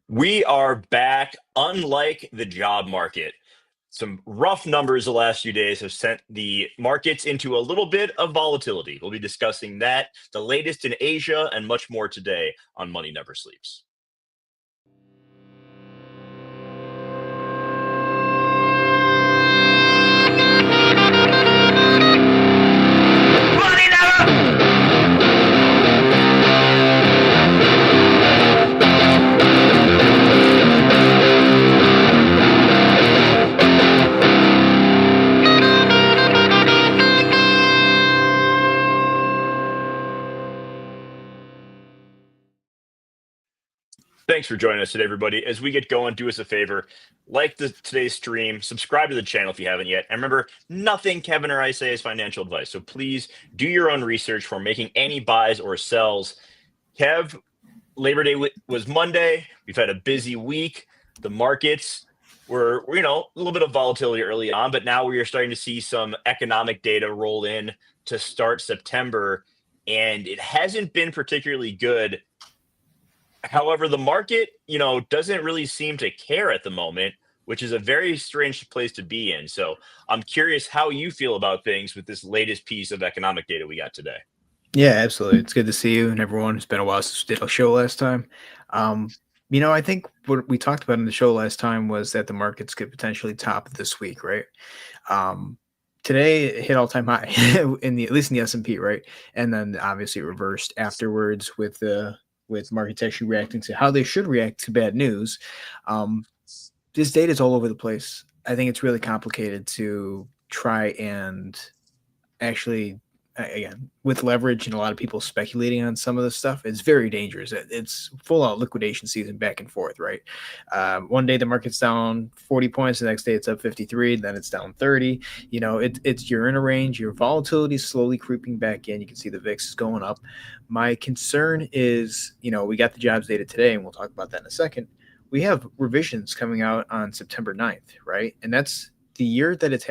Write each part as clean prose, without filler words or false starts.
We are back, unlike the job market. Some rough numbers the last few days have sent the markets into a little bit of volatility. We'll be discussing that, the latest in Asia, and much more today on Money Never Sleeps. Money Never! Thanks for joining us today, everybody. As we get going, do us a favor, like today's stream, subscribe to the channel if you haven't yet. And remember, nothing Kevin or I say is financial advice. So please do your own research before making any buys or sells. Kev, Labor Day was Monday. We've had a busy week. The markets were, a little bit of volatility early on, but now we are starting to see some economic data roll in to start September, and it hasn't been particularly good. However, the market, doesn't really seem to care at the moment, which is a very strange place to be in. So I'm curious how you feel about things with this latest piece of economic data we got today. Yeah, absolutely. It's good to see you and everyone. It's been a while since we did a show last time. I think what we talked about in the show last time was that the markets could potentially top this week, right? Um, Today it hit all time high at least in the S&P, right? And then obviously it reversed afterwards with markets actually reacting to how they should react to bad news. Um, this data is all over the place. I think it's really complicated to try and actually again with leverage and a lot of people speculating on some of this stuff. It's very dangerous. It's full out liquidation season back and forth, right? One day the market's down 40 points, the next day it's up 53, then it's down 30. It's you're in a range. Your volatility is slowly creeping back in. You can see the VIX is going up. My concern is, we got the jobs data today, and we'll talk about that in a second. We have revisions coming out on September 9th, right? And that's the year that it's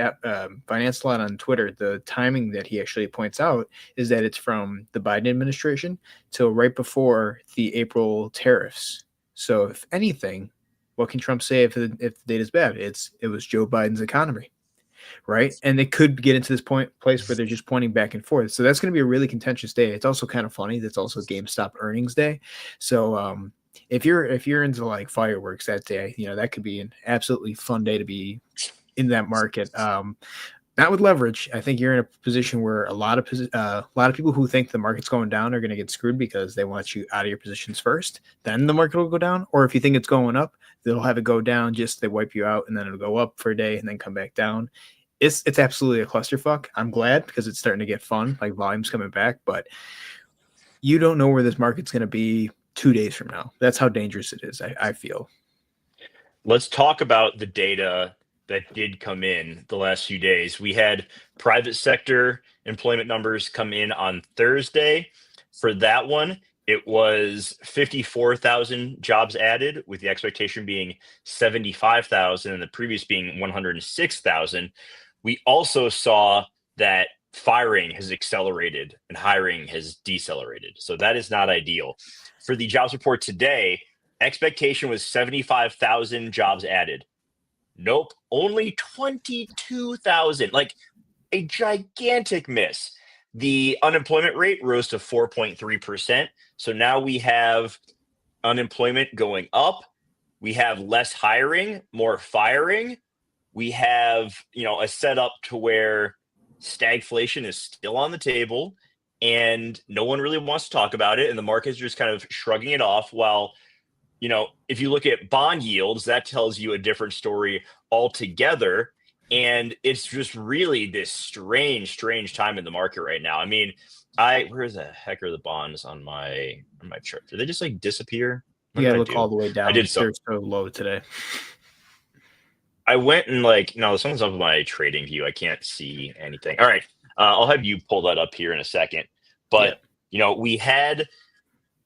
Finance Lot on Twitter. The timing that he actually points out is that it's from the Biden administration till right before the April tariffs. So if anything, what can Trump say if the data is bad? It was Joe Biden's economy, right? And they could get into this place where they're just pointing back and forth. So that's going to be a really contentious day. It's also kind of funny. That's also GameStop earnings day. So if you're into like fireworks that day, that could be an absolutely fun day to be in that market. Not with leverage. I think you're in a position where a lot of people who think the market's going down are going to get screwed because they want you out of your positions first. Then the market will go down. Or if you think it's going up, they'll have it go down. Just they wipe you out, and then it'll go up for a day and then come back down. It's absolutely a clusterfuck. I'm glad because it's starting to get fun, like volume's coming back. But you don't know where this market's going to be 2 days from now. That's how dangerous it is. I feel. Let's talk about the data that did come in the last few days. We had private sector employment numbers come in on Thursday. For that one, it was 54,000 jobs added, with the expectation being 75,000 and the previous being 106,000. We also saw that firing has accelerated and hiring has decelerated. So that is not ideal. For the jobs report today, expectation was 75,000 jobs added. Nope, only 22,000, like a gigantic miss. The unemployment rate rose to 4.3%. So now we have unemployment going up. We have less hiring, more firing. We have, a setup to where stagflation is still on the table and no one really wants to talk about it. And the market's just kind of shrugging it off while if you look at bond yields, that tells you a different story altogether. And it's just really this strange time in the market right now. I mean, where the heck are the bonds on my chart? Did they just like disappear? What You got did to I look do? all the way I down. did so. They're so low today. I went and no, someone's up with my trading view. I can't see anything. All right. I'll have you pull that up here in a second. But, we had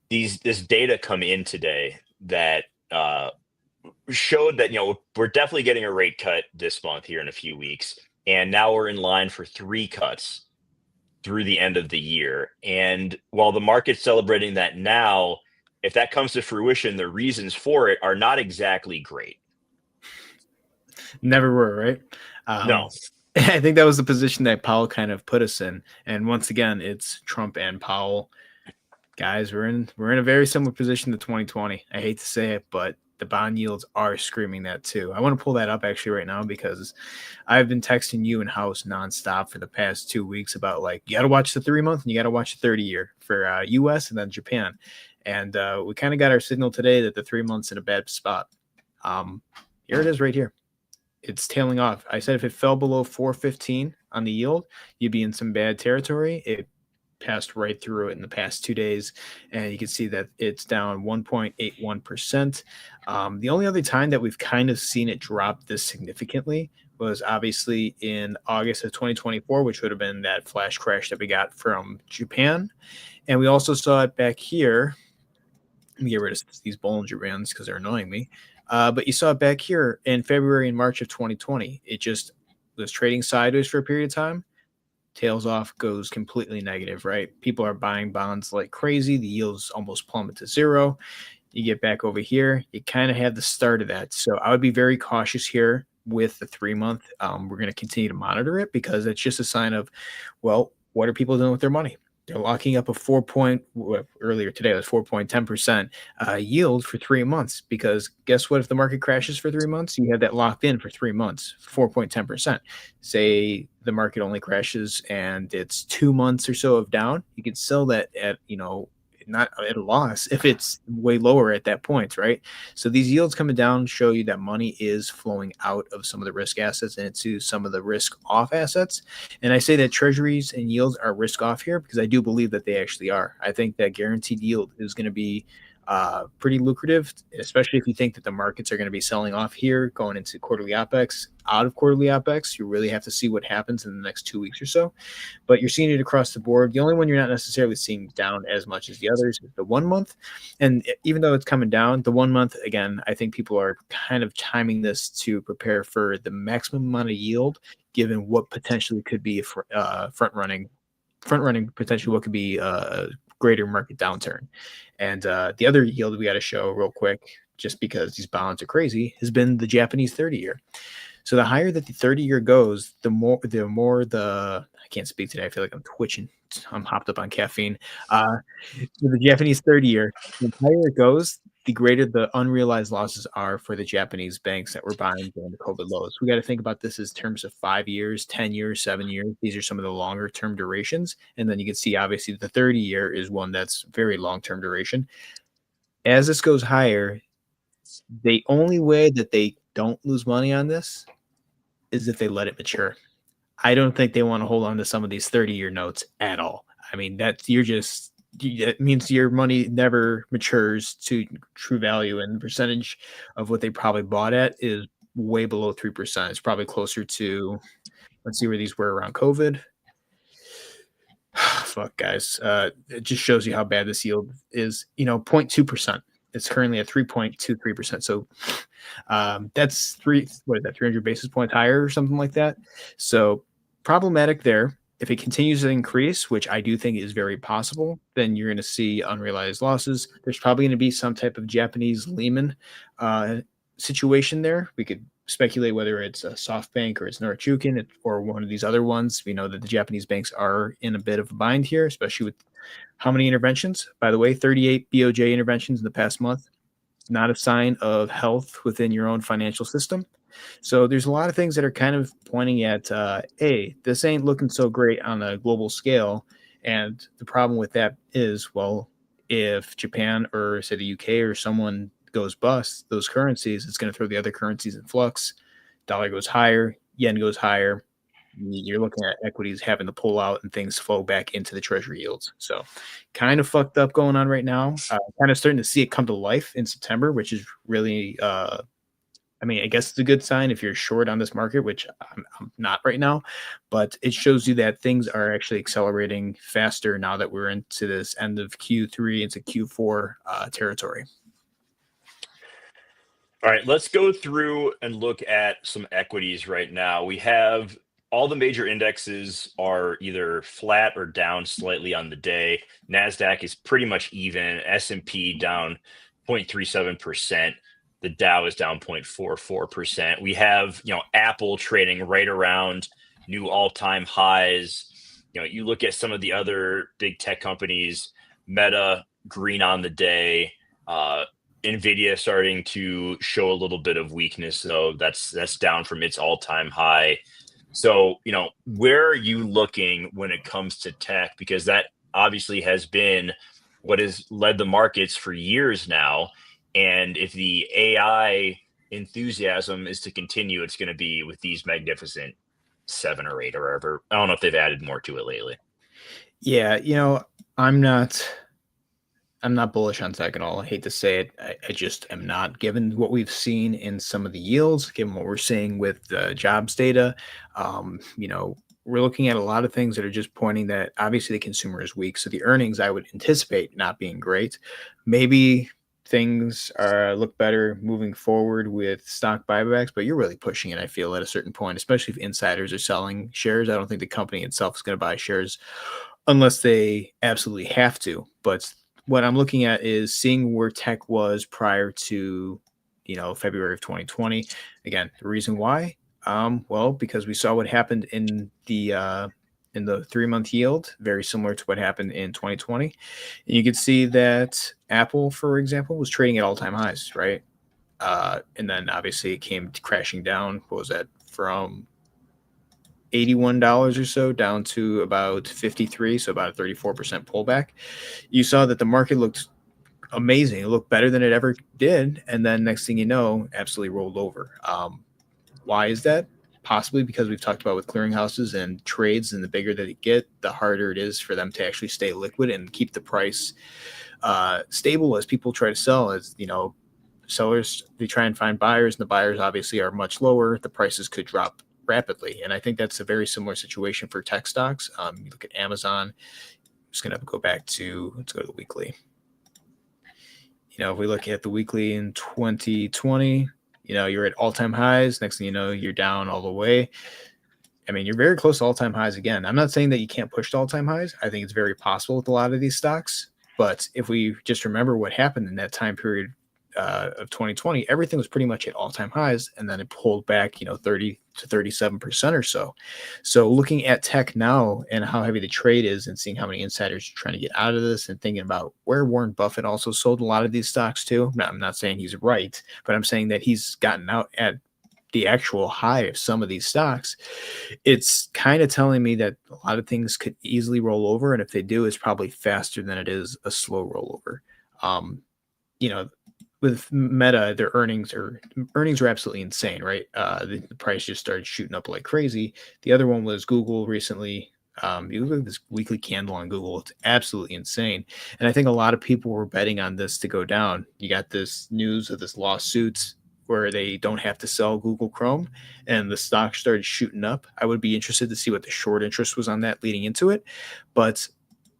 this data come in today that showed that we're definitely getting a rate cut this month here in a few weeks, and now we're in line for 3 cuts through the end of the year. And while the market's celebrating that now, if that comes to fruition, the reasons for it are not exactly great. Never were, right? No. I think that was the position that Powell kind of put us in. And once again, it's Trump and Powell. Guys, we're in a very similar position to 2020. I hate to say it, but the bond yields are screaming that too. I want to pull that up actually right now because I've been texting you and House nonstop for the past 2 weeks about like you got to watch the 3 month and you got to watch the 30 year for U.S. and then Japan, and we kind of got our signal today that the 3 months in a bad spot. Here it is right here. It's tailing off. I said if it fell below 415 on the yield, you'd be in some bad territory. It passed right through it in the past 2 days, and you can see that it's down 1.81%. The only other time that we've kind of seen it drop this significantly was obviously in August of 2024, which would have been that flash crash that we got from Japan. And we also saw it back here. Let me get rid of these Bollinger Bands because they're annoying me. But you saw it back here in February and March of 2020. It just was trading sideways for a period of time, tails off, goes completely negative, right? People are buying bonds like crazy. The yields almost plummet to zero. You get back over here, you kind of have the start of that. So I would be very cautious here with the 3 month. We're going to continue to monitor it because it's just a sign of, well, what are people doing with their money? They're locking up a earlier today it was 4.10% yield for 3 months because guess what? If the market crashes for 3 months, you have that locked in for 3 months, 4.10%. Say the market only crashes and it's 2 months or so of down, you can sell that at not at a loss if it's way lower at that point, right? So these yields coming down show you that money is flowing out of some of the risk assets and into some of the risk off assets. And I say that treasuries and yields are risk off here because I do believe that they actually are. I think that guaranteed yield is going to be pretty lucrative, especially if you think that the markets are going to be selling off here, going into quarterly OPEX. Out of quarterly OPEX, you really have to see what happens in the next 2 weeks or so. But you're seeing it across the board. The only one you're not necessarily seeing down as much as the others is the 1 month. And even though it's coming down, the 1 month, again, I think people are kind of timing this to prepare for the maximum amount of yield, given what potentially could be front running potentially what could be a greater market downturn. And the other yield we got to show real quick, just because these bonds are crazy, has been the Japanese 30 year. So the higher that the 30 year goes, the more I can't speak today. I feel like I'm twitching. I'm hopped up on caffeine. So the Japanese 30 year, the higher it goes, the greater the unrealized losses are for the Japanese banks that were buying during the COVID lows. We got to think about this as terms of 5 years, 10 years, 7 years. These are some of the longer term durations. And then you can see, obviously, the 30 year is one that's very long term duration. As this goes higher, the only way that they don't lose money on this is if they let it mature. I don't think they want to hold on to some of these 30 year notes at all. I mean, it means your money never matures to true value, and the percentage of what they probably bought at is way below 3%. It's probably closer to, let's see where these were around COVID. Fuck, guys. It just shows you how bad this yield is. 0.2%. It's currently at 3.23%. So that's 300 basis points higher or something like that. So problematic there. If it continues to increase, which I do think is very possible, then you're going to see unrealized losses. There's probably going to be some type of Japanese Lehman situation there. We could speculate whether it's a SoftBank or it's Norchukin or one of these other ones. We know that the Japanese banks are in a bit of a bind here, especially with how many interventions? By the way, 38 BOJ interventions in the past month. Not a sign of health within your own financial system. So there's a lot of things that are kind of pointing at, hey, this ain't looking so great on a global scale. And the problem with that is, well, if Japan or say the UK or someone goes bust, those currencies, it's going to throw the other currencies in flux. Dollar goes higher, yen goes higher. You're looking at equities having to pull out and things flow back into the treasury yields. So kind of fucked up going on right now. Kind of starting to see it come to life in September, which is really I guess it's a good sign if you're short on this market, which I'm not right now, but it shows you that things are actually accelerating faster now that we're into this end of Q3 into Q4 territory. All right, let's go through and look at some equities right now. We have all the major indexes are either flat or down slightly on the day. Nasdaq is pretty much even. S&P down 0.37%. The Dow is down 0.44%. We have, Apple trading right around new all-time highs. You look at some of the other big tech companies, Meta green on the day. Nvidia starting to show a little bit of weakness, though. That's down from its all-time high. So, where are you looking when it comes to tech? Because that obviously has been what has led the markets for years now. And if the AI enthusiasm is to continue, it's going to be with these magnificent 7 or 8 or whatever. I don't know if they've added more to it lately. Yeah, I'm not I'm not bullish on tech at all. I hate to say it. I just am not, given what we've seen in some of the yields, given what we're seeing with the jobs data. We're looking at a lot of things that are just pointing that obviously the consumer is weak. So the earnings I would anticipate not being great. Maybe things are look better moving forward with stock buybacks, but you're really pushing it, I feel, at a certain point, especially if insiders are selling shares. I don't think the company itself is going to buy shares unless they absolutely have to. But what I'm looking at is seeing where tech was prior to, February of 2020. Again, the reason why, well, because we saw what happened in the 3 month yield, very similar to what happened in 2020. And you could see that Apple, for example, was trading at all time highs, right? And then obviously it came crashing down. What was that, from $81 or so down to about 53, so about a 34% pullback. You saw that the market looked amazing. It looked better than it ever did. And then next thing you know, absolutely rolled over. Why is that? Possibly because we've talked about with clearinghouses and trades, and the bigger that it get, the harder it is for them to actually stay liquid and keep the price stable as people try to sell. As sellers, they try and find buyers, and the buyers obviously are much lower. The prices could drop rapidly. And I think that's a very similar situation for tech stocks. You look at Amazon. I'm just going to go back to, let's go to the weekly. If we look at the weekly in 2020, you're at all-time highs. Next thing you know, you're down all the way. I mean, you're very close to all-time highs again. I'm not saying that you can't push to all-time highs. I think it's very possible with a lot of these stocks. But if we just remember what happened in that time period of 2020, everything was pretty much at all-time highs, and then it pulled back, 30 to 37% or so. So looking at tech now and how heavy the trade is, and seeing how many insiders are trying to get out of this, and thinking about where Warren Buffett also sold a lot of these stocks too. I'm not saying he's right, but I'm saying that he's gotten out at the actual high of some of these stocks. It's kind of telling me that a lot of things could easily roll over, and if they do, it's probably faster than it is a slow rollover. With Meta, their earnings are absolutely insane, right? The price just started shooting up like crazy. The other one was Google recently. You look at this weekly candle on Google; it's absolutely insane. And I think a lot of people were betting on this to go down. You got this news of this lawsuit where they don't have to sell Google Chrome, and the stock started shooting up. I would be interested to see what the short interest was on that leading into it, but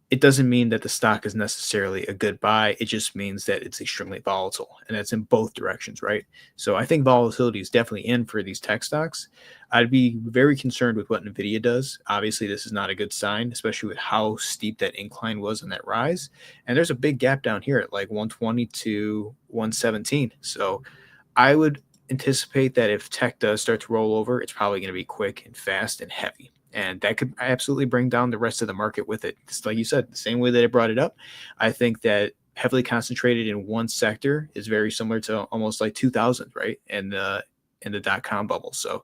it doesn't mean that the stock is necessarily a good buy. It just means that it's extremely volatile, and that's in both directions, right? So I think volatility is definitely in for these tech stocks. I'd be very concerned with what Nvidia does. Obviously, this is not a good sign, especially with how steep that incline was in that rise. And there's a big gap down here at like 120 to 117. So I would anticipate that if tech does start to roll over, it's probably going to be quick and fast and heavy. And that could absolutely bring down the rest of the market with it. Just like you said, the same way that I brought it up, I think that heavily concentrated in one sector is very similar to almost like 2000, right? And in the dot-com bubble. So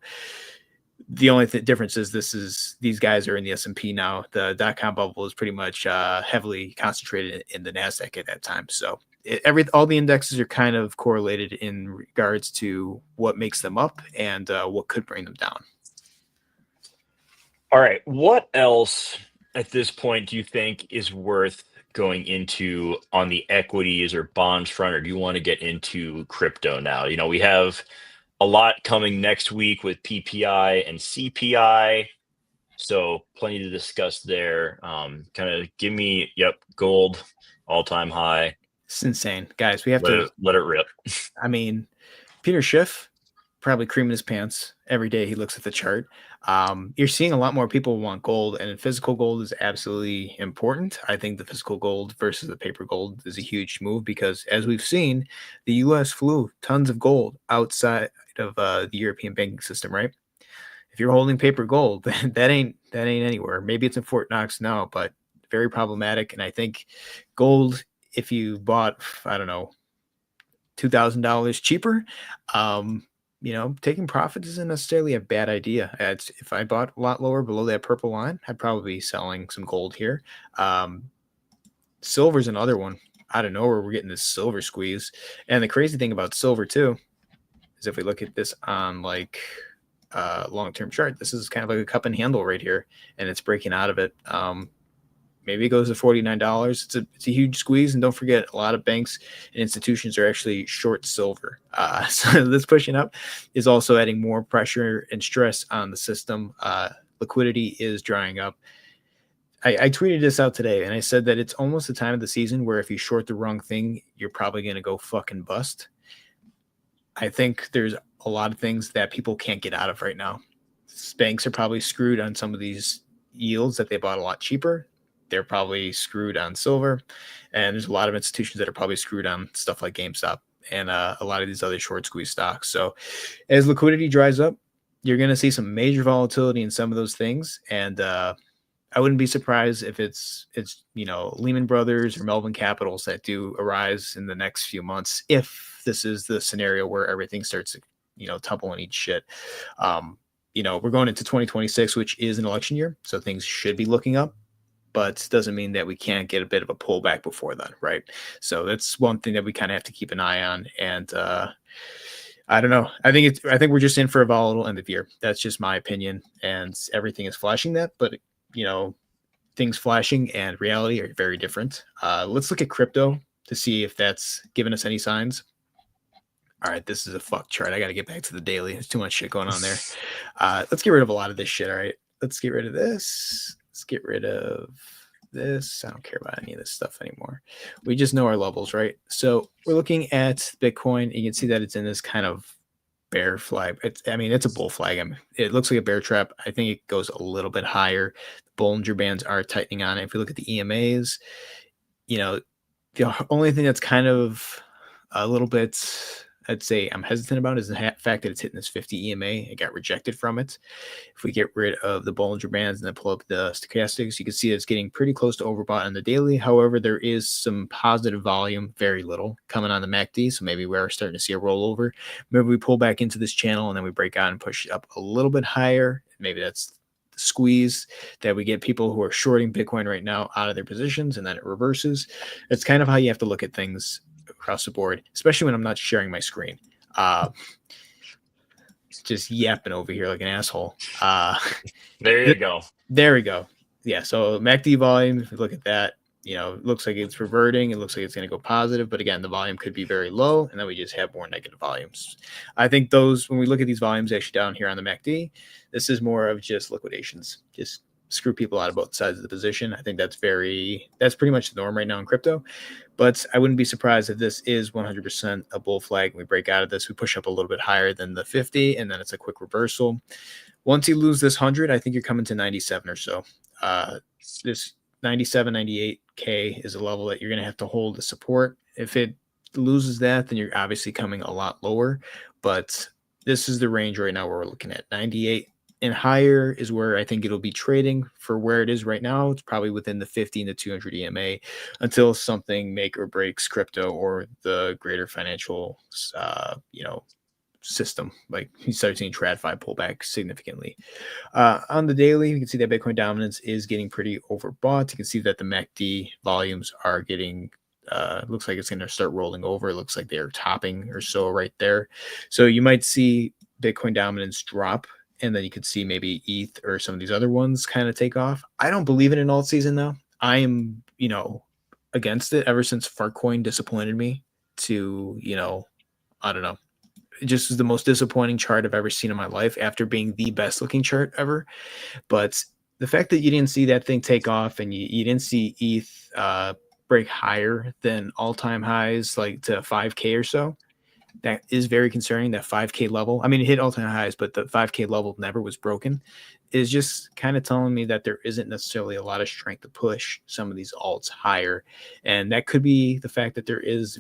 the only difference is these guys are in the S&P now. The dot-com bubble is pretty much heavily concentrated in the Nasdaq at that time. So all the indexes are kind of correlated in regards to what makes them up and what could bring them down. All right. What else at this point do you think is worth going into on the equities or bonds front, or do you want to get into crypto now? We have a lot coming next week with PPI and CPI, so plenty to discuss there. Kind of give me, gold, all-time high. It's insane, guys. We have Let to it rip. I mean, Peter Schiff probably creaming his pants every day he looks at the chart. You're seeing a lot more people want gold, and physical gold is absolutely important. I think the physical gold versus the paper gold is a huge move because, as we've seen, the U.S. flew tons of gold outside of the European banking system, right? If you're holding paper gold, that ain't anywhere. Maybe it's in Fort Knox now, but very problematic. And I think gold, if you bought, I don't know, $2,000 cheaper, um, taking profits isn't necessarily a bad idea. If I bought a lot lower below that purple line, I'd probably be selling some gold here. Um, Silver's another one. Out of nowhere, we're getting this silver squeeze. And the crazy thing about silver too is if we look at this on like long-term chart, this is kind of like a cup and handle right here, and it's breaking out of it. Maybe it goes to $49. It's a huge squeeze, and don't forget, a lot of banks and institutions are actually short silver. So this pushing up is also adding more pressure and stress on the system. Liquidity is drying up. I tweeted this out today, and I said that it's almost the time of the season where if you short the wrong thing, you're probably going to go fucking bust. I think there's a lot of things that people can't get out of right now. Banks are probably screwed on some of these yields that they bought a lot cheaper. They're probably screwed on silver. And there's a lot of institutions that are probably screwed on stuff like GameStop and a lot of these other short squeeze stocks. So as liquidity dries up, you're going to see some major volatility in some of those things. And I wouldn't be surprised if it's Lehman Brothers or Melvin Capitals that do arise in the next few months, if this is the scenario where everything starts tumble and eat shit. We're going into 2026, which is an election year, so things should be looking up, but doesn't mean that we can't get a bit of a pullback before then, right? So that's one thing that we kind of have to keep an eye on. And I don't know. I think we're just in for a volatile end of year. That's just my opinion, and everything is flashing that, but things flashing and reality are very different. Let's look at crypto to see if that's given us any signs. All right, this is a fuck chart. I got to get back to the daily. There's too much shit going on there. Let's get rid of a lot of this shit. All right, let's get rid of this. Let's get rid of this. I don't care about any of this stuff anymore. We just know our levels, right? So we're looking at Bitcoin. You can see that it's in this kind of bear flag. It's a bull flag. It looks like a bear trap. I think it goes a little bit higher. The Bollinger Bands are tightening on it. If we look at the EMAs, the only thing that's kind of a little bit, I'd say I'm hesitant about is the fact that it's hitting this 50 EMA. It got rejected from it. If we get rid of the Bollinger Bands and then pull up the stochastics, you can see it's getting pretty close to overbought on the daily. However, there is some positive volume, very little, coming on the MACD. So maybe we are starting to see a rollover. Maybe we pull back into this channel and then we break out and push up a little bit higher. Maybe that's the squeeze that we get people who are shorting Bitcoin right now out of their positions, and then it reverses. It's kind of how you have to look at things across the board, especially when I'm not sharing my screen. Just yapping over here like an asshole. There you go. There we go. Yeah, so MACD volume, if you look at that, it looks like it's reverting. It looks like it's going to go positive, but again, the volume could be very low, and then we just have more negative volumes. I think when we look at these volumes actually down here on the MACD, this is more of just liquidations, just screw people out of both sides of the position. I think that's pretty much the norm right now in crypto, but I wouldn't be surprised if this is 100% a bull flag and we break out of this. We push up a little bit higher than the 50, and then it's a quick reversal. Once you lose this 100, I think you're coming to 97 or so. This 97, 98K is a level that you're going to have to hold the support. If it loses that, then you're obviously coming a lot lower, but this is the range right now where we're looking at 98 and higher is where I think it'll be trading. For where it is right now, it's probably within the 15 to 200 EMA until something make or breaks crypto or the greater financial, system. Like you start seeing TradFi pull back significantly. On the daily, you can see that Bitcoin dominance is getting pretty overbought. You can see that the MACD volumes are getting looks like it's going to start rolling over. It looks like they're topping or so right there. So you might see Bitcoin dominance drop, and then you could see maybe ETH or some of these other ones kind of take off. I don't believe in an alt season though. I am, against it ever since Fartcoin disappointed me to, I don't know. It just is the most disappointing chart I've ever seen in my life after being the best looking chart ever. But the fact that you didn't see that thing take off and you didn't see ETH break higher than all-time highs, like to 5K or so, that is very concerning. That 5K level, I mean, it hit all-time highs, but the 5K level never was broken, is just kind of telling me that there isn't necessarily a lot of strength to push some of these alts higher. And that could be the fact that there is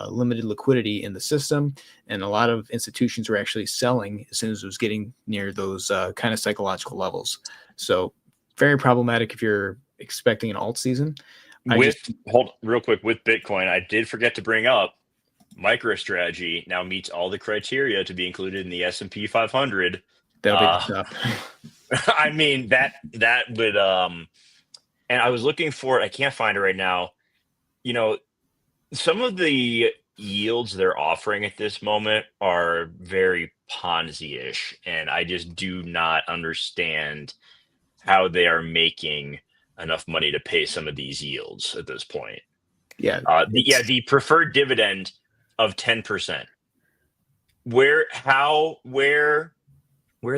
limited liquidity in the system, and a lot of institutions were actually selling as soon as it was getting near those kind of psychological levels. So very problematic if you're expecting an alt season. I just Hold real quick with Bitcoin, I did forget to bring up MicroStrategy now meets all the criteria to be included in the S&P 500. that'll be the Uh, top. I mean that would and I was looking for it. I can't find it right now. You know, some of the yields they're offering at this moment are very Ponzi-ish, and I just do not understand how they are making enough money to pay some of these yields at this point. Yeah, The preferred dividend of 10%. Where are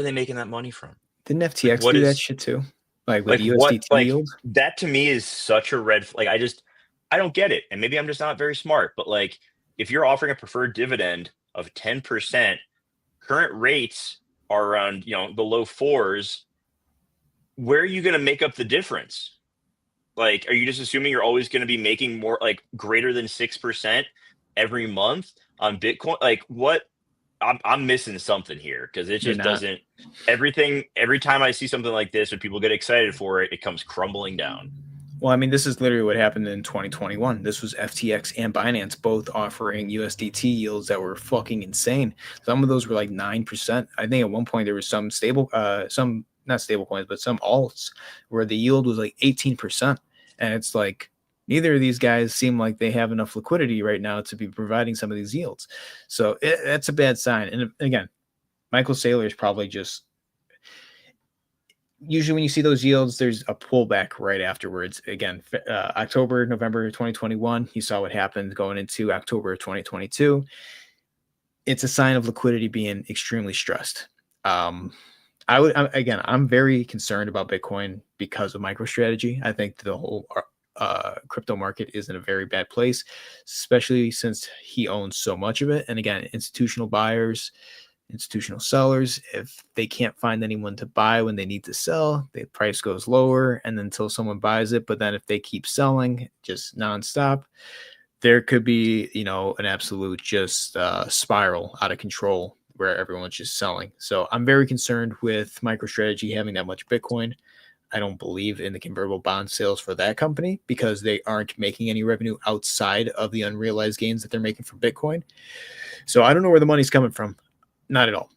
they making that money from? didn't Like FTX what do that is shit too? Like with like the what USDT like yield? that to me is such a red flag. I don't get it. And maybe I'm just not very smart, but like if you're offering a preferred dividend of 10%, current rates are around, the low fours. Where are you going to make up the difference? Like, are you just assuming you're always going to be making more, like greater than 6% every month on Bitcoin? Like, what? I'm missing something here because it You're just not. doesn't. Every time I see something like this, when people get excited for it, it comes crumbling down. Well, I mean, this is literally what happened in 2021. This was FTX and Binance both offering USDT yields that were fucking insane. Some of those were like 9%. I think at one point there was some not stable coins, but some alts where the yield was like 18%. And it's like neither of these guys seem like they have enough liquidity right now to be providing some of these yields. So that's a bad sign. And again, Michael Saylor is probably just usually when you see those yields, there's a pullback right afterwards. Again, October, November 2021, you saw what happened going into October 2022. It's a sign of liquidity being extremely stressed. Again, I'm very concerned about Bitcoin because of MicroStrategy. I think the whole crypto market is in a very bad place, especially since he owns so much of it. And again, institutional buyers, institutional sellers, if they can't find anyone to buy when they need to sell, the price goes lower and then until someone buys it. But then if they keep selling just nonstop, there could be, an absolute just spiral out of control where everyone's just selling. So I'm very concerned with MicroStrategy having that much Bitcoin. I don't believe in the convertible bond sales for that company because they aren't making any revenue outside of the unrealized gains that they're making from Bitcoin. So I don't know where the money's coming from. Not at all.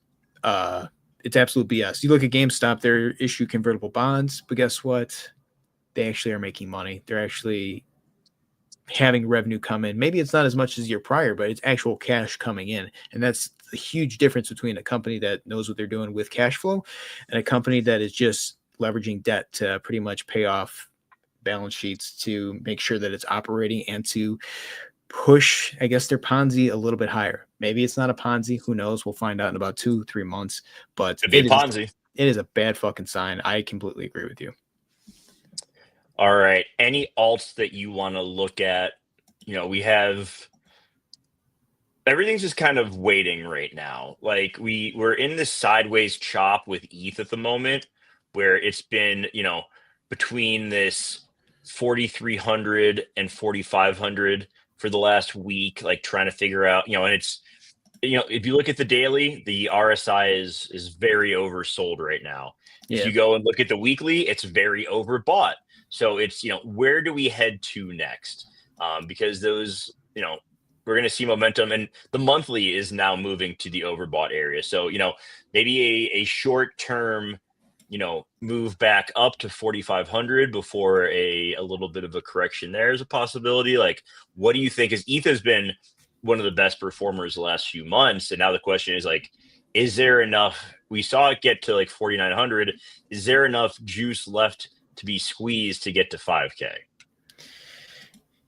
It's absolute BS. You look at GameStop, they're issue convertible bonds, but guess what? They actually are making money. They're actually having revenue come in. Maybe it's not as much as year prior, but it's actual cash coming in. And that's the huge difference between a company that knows what they're doing with cash flow and a company that is just leveraging debt to pretty much pay off balance sheets to make sure that it's operating and to push, I guess, their Ponzi a little bit higher. Maybe it's not a Ponzi. Who knows? We'll find out in about 2-3 months. But Could be a Ponzi. it is a bad fucking sign. I completely agree with you. All right. Any alts that you want to look at? We have everything's just kind of waiting right now. Like we're in this sideways chop with ETH at the moment, where it's been, between this 4,300 and 4,500 for the last week, like trying to figure out, and it's, if you look at the daily, the RSI is very oversold right now. If Yeah. you go and look at the weekly, it's very overbought. So it's, where do we head to next? Because those, we're going to see momentum, and the monthly is now moving to the overbought area. So, maybe a short term, move back up to 4,500 before a little bit of a correction there is a possibility. Like, what do you think? Is ETH has been one of the best performers the last few months. And now the question is like, is there enough? We saw it get to like 4,900. Is there enough juice left to be squeezed to get to 5K?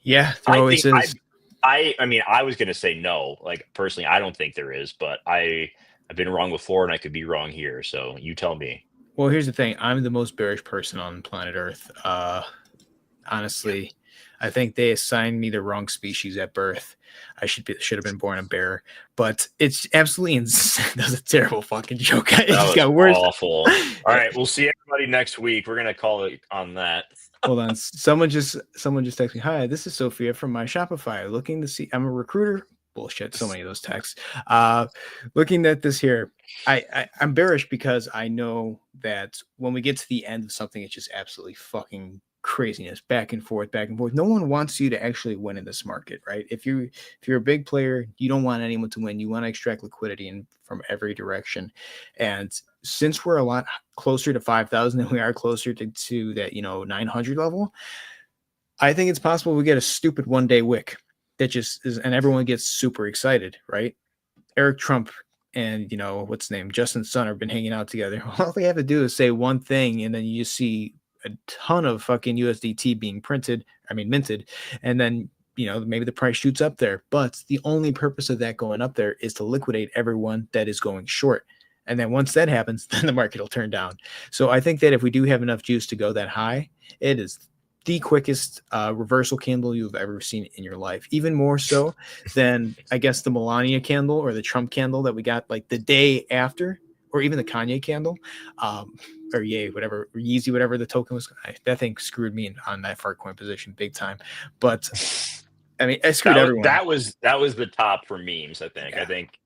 Yeah, there always is. I mean, I was going to say no. Like personally, I don't think there is, but I've been wrong before and I could be wrong here. So you tell me. Well, here's the thing. I'm the most bearish person on planet Earth. Honestly, I think they assigned me the wrong species at birth. I should have been born a bear, but it's absolutely insane. That was a terrible fucking joke. It That just was got worse. awful. All right, we'll see everybody next week. We're gonna call it on that. Hold on. Someone just texted me. Hi, this is Sophia from my Shopify. Looking to see. I'm a recruiter. Bullshit. So many of those texts. Looking at this here, I'm bearish because I know that when we get to the end of something, it's just absolutely fucking craziness, back and forth, back and forth. No one wants you to actually win in this market, right? If you're a big player, you don't want anyone to win. You want to extract liquidity from every direction, and since we're a lot closer to 5,000 than we are closer to that 900 level, I think it's possible we get a stupid 1 day wick that just is, and everyone gets super excited, right? Eric Trump and what's his name, Justin Sun have been hanging out together. All they have to do is say one thing, and then you just see a ton of fucking USDT being minted, and then maybe the price shoots up there. But the only purpose of that going up there is to liquidate everyone that is going short. And then once that happens, then the market will turn down. So I think that if we do have enough juice to go that high, it is the quickest reversal candle you've ever seen in your life. Even more so than, I guess, the Melania candle or the Trump candle that we got like the day after, or even the Kanye candle, or Yeezy, whatever the token was. That thing screwed me on that Fartcoin position big time. But I mean, I screwed everyone. That was the top for memes. I think. Yeah. I think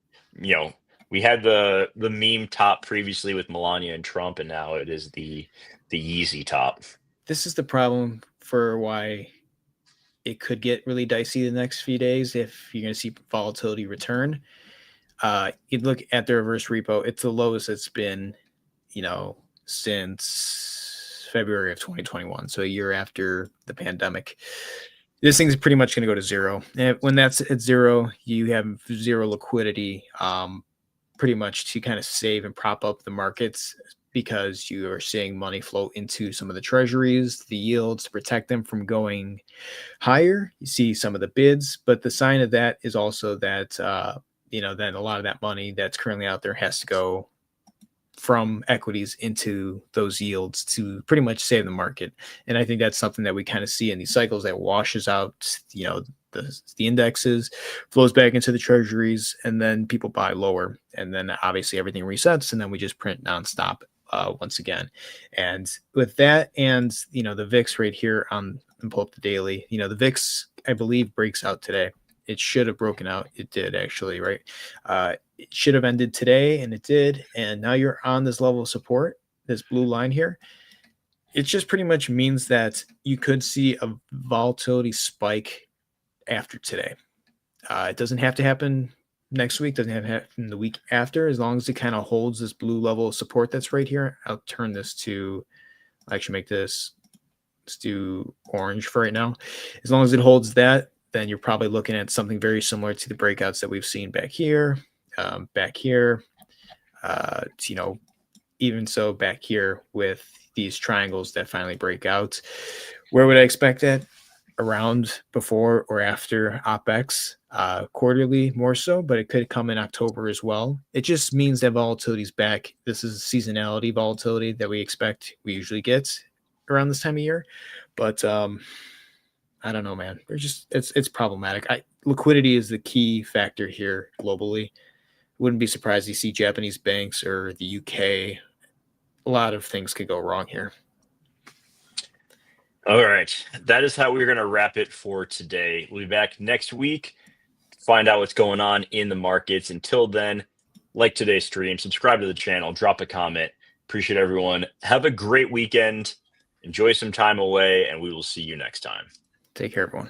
we had the meme top previously with Melania and Trump, and now it is the Yeezy top. This is the problem for why it could get really dicey the next few days if you're going to see volatility return. You look at the reverse repo; it's the lowest it's been, since February of 2021, so a year after the pandemic. This thing's pretty much going to go to zero. And when that's at zero, you have zero liquidity, pretty much to kind of save and prop up the markets, because you are seeing money flow into some of the treasuries, the yields, to protect them from going higher. You see some of the bids, but the sign of that is also that, then a lot of that money that's currently out there has to go from equities into those yields to pretty much save the market. And I think that's something that we kind of see in these cycles that washes out, the indexes, flows back into the treasuries, and then people buy lower. And then obviously everything resets, and then we just print nonstop once again. And with that, and the VIX right here and pull up the daily, the VIX, I believe, breaks out today. It should have broken out. It did, actually, right? It should have ended today, and it did. And now you're on this level of support, this blue line here. It just pretty much means that you could see a volatility spike after today. It doesn't have to happen next week, doesn't have to happen the week after, as long as it kind of holds this blue level of support that's right here. I'll turn this to, actually make this, let's do orange for right now. As long as it holds that, then you're probably looking at something very similar to the breakouts that we've seen back here, even so back here with these triangles that finally break out. Where would I expect that? Around before or after OPEX, quarterly more so, but it could come in October as well. It just means that volatility is back. This is seasonality volatility that we usually get around this time of year. But I don't know, man. It's problematic. Liquidity is the key factor here globally. Wouldn't be surprised to see Japanese banks or the UK. A lot of things could go wrong here. All right. That is how we're going to wrap it for today. We'll be back next week to find out what's going on in the markets. Until then, like today's stream, subscribe to the channel, drop a comment. Appreciate everyone. Have a great weekend. Enjoy some time away, and we will see you next time. Take care, everyone.